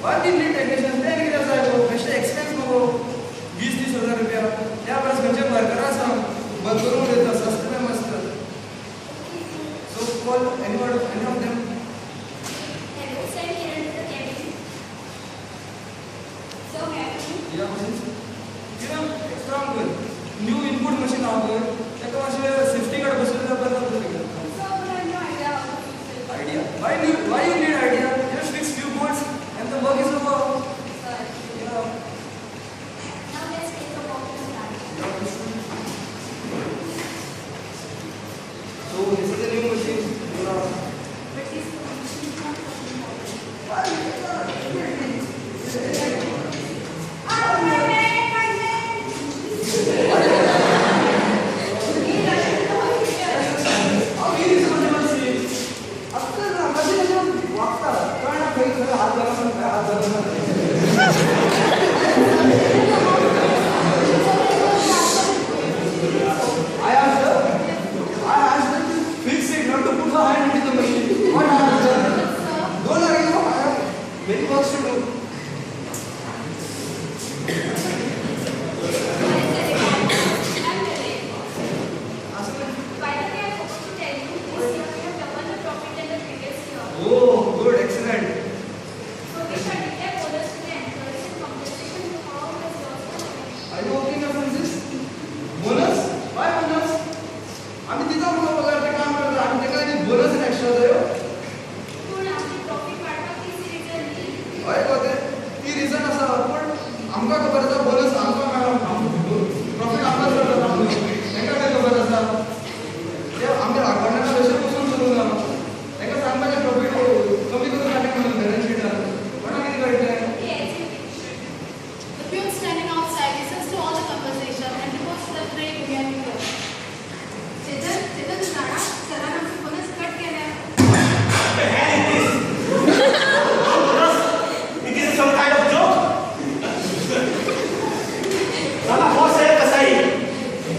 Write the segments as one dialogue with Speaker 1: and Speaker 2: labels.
Speaker 1: Why we need technician? Then we just go. Best expense को 20-30 रुपया. या बस म्हणजे वर्करा सांग. बदलून देता सस्ते में मस्त. So call any of them. Yeah, extra good. New input machine hour. त्याका माशे safety card बसवलं तर बरं पडतं. Idea. Why you need idea? Just fix few boards and the work is over. Yeah.
Speaker 2: Now let's take a walk to start.
Speaker 1: So this is a new machine.
Speaker 2: But this machine is not working properly.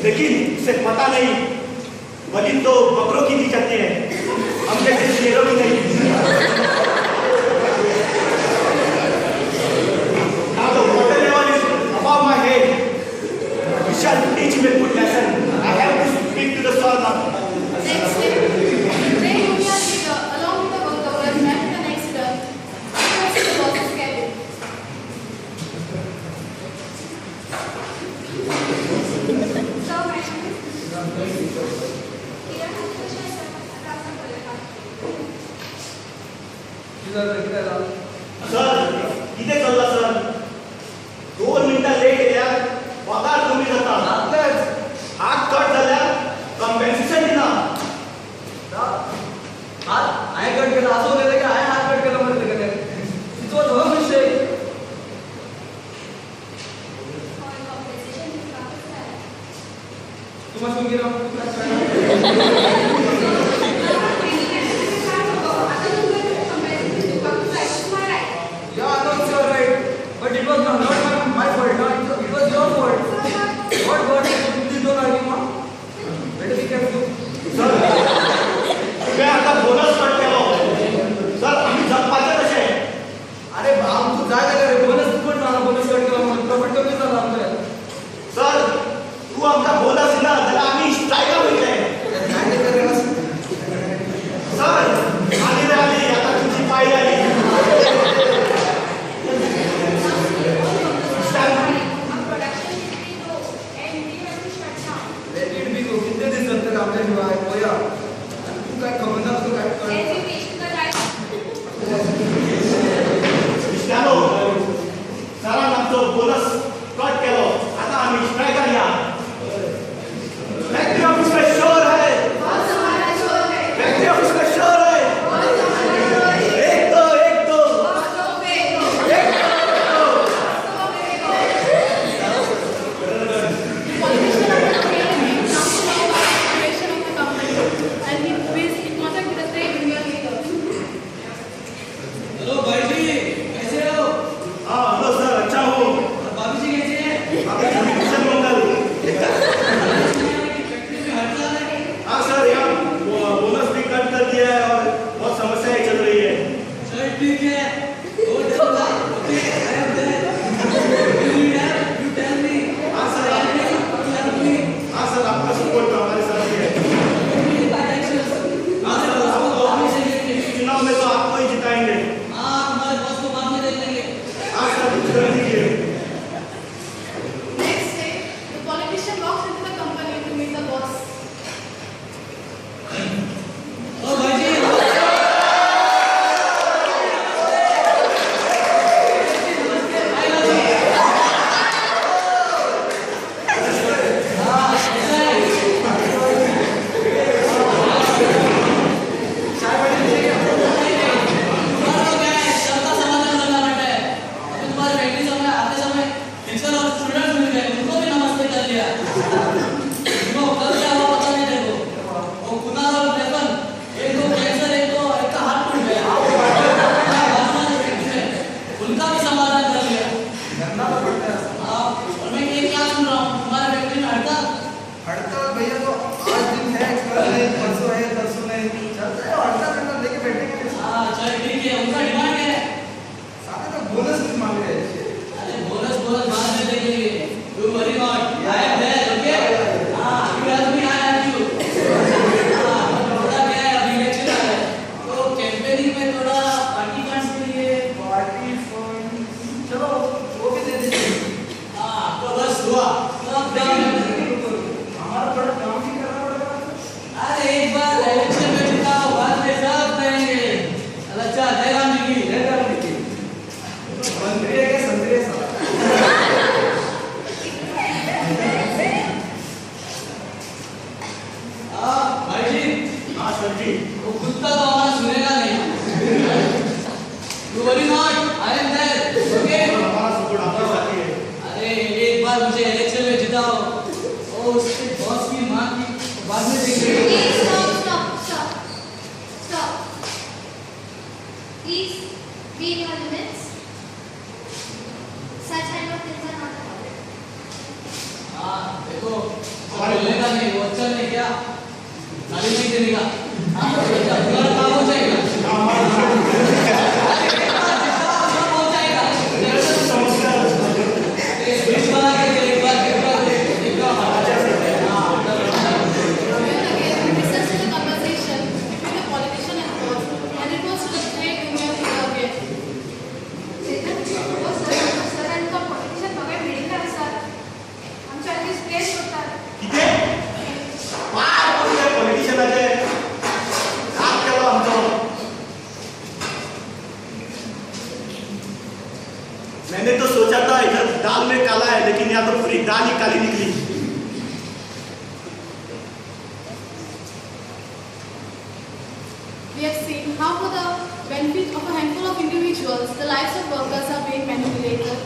Speaker 3: लेकिन उसे पता नहीं बलि तो बकरों की दी जाती है, हम जैसे शेरों की नहीं। Now the water level is above my head. You shall teach me a good lesson. I have to speak to the soil now.
Speaker 2: Next step, train Union leader along with the workers map the next turn. First the boss's cabin. So
Speaker 3: sir किती चालला sir 2 मिनिटं late गेल्या पगार कमी जाता हात cut झाल्या compensation दिना
Speaker 1: हात आय कट केला असं होतं की आय हात कट केला म्हणते का तिथं तो विषय तुम्हाला सांगितलं But it was not my fault. It was your fault. What God has put this door on you? Better be careful.
Speaker 3: Sir मैं आता बोनस कट केलो सर आम्ही जगपाचे कसे
Speaker 1: अरे आम तू जाय का रे बोनस पण मला बोनस कट केला म्हणून प्रॉफिट कमी झाला आमचं
Speaker 3: सर तू आमचा बोनस दिला तर आम्ही स्ट्राईक वयतले
Speaker 1: काय करायला कल नहीं, परसों है, तरसों नहीं, चलता है, वार्ता करना लेके बैठेंगे।
Speaker 4: हाँ चल ठीक है, उनका डिमांड क्या है?
Speaker 1: साथ में तो बोनस भी मांग रहे हैं।
Speaker 4: अरे बोनस बोनस बाद में देंगे, do worry not, I am there, okay? हाँ, you help me, I help you. हाँ, थोड़ा क्या है, अभी इलेक्शन आ रहा है, तो कैंपेनिंग में थोड़ा पार्टी फंड्स के लिए,
Speaker 1: पार्टी फंड, चलो वो भी दे दीजिए।
Speaker 4: हाँ तो बस हुआ, सब
Speaker 1: लेकिन
Speaker 4: डन।
Speaker 1: हमारा बड़ा काम भी करना पड़ेगा।
Speaker 4: अरे एक बार इलेक्शन में जिताओ, बाद में सब करेंगे। अच्छा जयराम जी की,
Speaker 1: जयराम जी की। मंत्री है क्या संतरे साहब?
Speaker 4: भाई जी,
Speaker 3: हाँ सर जी।
Speaker 4: वो कुत्ता तो हमारा सुनेगा नहीं। Do worry not, I am there, okay?
Speaker 3: हमारा सपोर्ट आपके साथ ही है।
Speaker 4: अरे एक बार मुझे इलेक्शन में जिताओ, और उसके बॉस की माँ की बाद में देंगे।
Speaker 2: Please stop. Stop. Please be in your limits. Such kind of things are not allowed.
Speaker 4: हाँ देखो, बोलने का नहीं, वो अच्छा नहीं क्या? गाली नहीं देने का। हाँ अच्छा, तुम्हारा काम हो जाएगा। अरे एक बार जिताओ, सब हो जाएगा। बीच बना के एक बार
Speaker 2: This is a conversation between a politician and a boss, and it was to the trade union leader again.
Speaker 5: हो सर सरांचा पॉलिटिशियन बघा मिळेल असतात आमच्या आधी स्ट्रेस होतात
Speaker 3: किती? काय बोलतोय पॉलिटिशियनाचे? राग केला आमचं. मैंने तो सोचा था इधर दाल में काला है, लेकिन यहाँ तो पूरी दाल ही काली निकली.
Speaker 2: We have seen how for the benefit of a handful of individuals, the lives of workers are being manipulated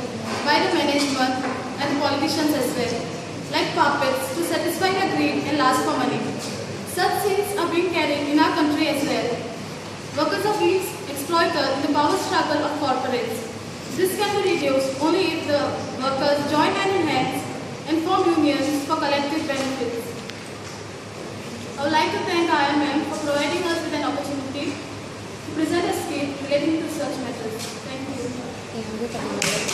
Speaker 2: by the management and the politicians as well, like puppets to satisfy their greed and lust for money. Such things are being carried in our country as well. Workers are being exploited in the power struggle of corporates. This can be reduced only if the workers join hand in hands and form unions for collective benefits. I would like to thank IMM for providing us with an opportunity to present a skit relating to such matters. Thank you.